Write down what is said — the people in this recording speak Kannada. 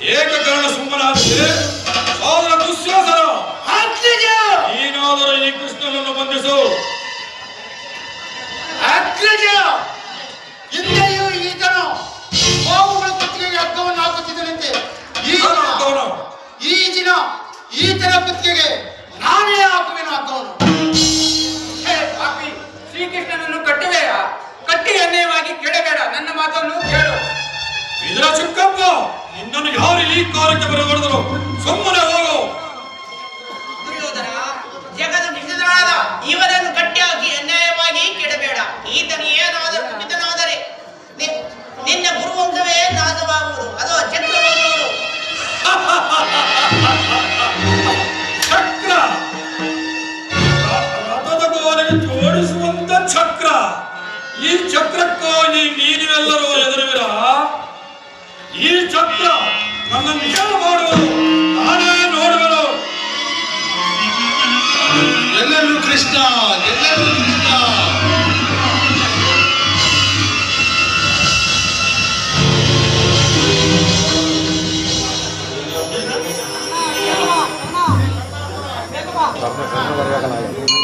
ಏಕಕರಣ ಸುಮ್ಮನಾದರೆ ಸೋದರ ದುಶ್ಯಾಸನ ನೀನಾದರೂ ಈ ಕೃಷ್ಣನನ್ನು ಬಂಧಿಸು. ಅಗ್ರಜ ಹಿಂದೆಯೂ ಈತನು ಗೋವುಗಳ ಕುತ್ತಿಗೆಗೆ ಹಗ್ಗವನ್ನು ಹಾಕುತ್ತಿದ್ದನಂತೆ. ಈ ದಿನ ಈತನ ಕುತ್ತಿಗೆಗೆ ನಾನೇ ಹಾಕುವೆನು ಹಗ್ಗವನ್ನು. ಶ್ರೀಕೃಷ್ಣನನ್ನು ಕಟ್ಟುವೆಯ? ಕಟ್ಟಿ ಅನ್ಯಾಯವಾಗಿ ಕೆಡಬೇಡ, ನನ್ನ ಮಾತನ್ನು ಕೇಳು. ಇದರ ಚಿಕ್ಕಪ್ಪ, ನಿನ್ನನ್ನು ಯಾರು ಈ ಕಾರ್ಯಕ್ಕೆ ಬರಬಾರದರು? ಸುಮ್ಮನೆ ಹೋಗು. ದುರ್ಯೋಧನ, ಜಗದ ನಿಷಿದ್ಧನಾದ ಇವನನ್ನು ಗಟ್ಟಿಯಾಗಿ ಅನ್ಯಾಯವಾಗಿ ಕೆಡಬೇಡ. ಈತನು ಏನಾದರೂ ಕುಪಿತನಾದರೆ ನಿನ್ನ ಗುರುವಂಶವೇ ನಾಶವಾಗುವುದು, ಅದು ಚಕ್ರವಾಗುವುದು. ಚಕ್ರ, ರಥದ ಗೋಡೆಗೆ ಜೋಡಿಸುವಂತ ಚಕ್ರ. ಈ ಚಕ್ರಕ್ಕೂ ಈ ನೀವೆಲ್ಲರೂ ಎದುರುವಿರ. ಈ ಚಕ್ರ ನನ್ನನ್ನು ಏನು ಮಾಡುವುದು ನಾನೇ ನೋಡುವೆನು. ಎಲ್ಲೆಲ್ಲೂ ಕೃಷ್ಣ, ಎಲ್ಲೆಲ್ಲೂ ಕೃಷ್ಣ. करने करने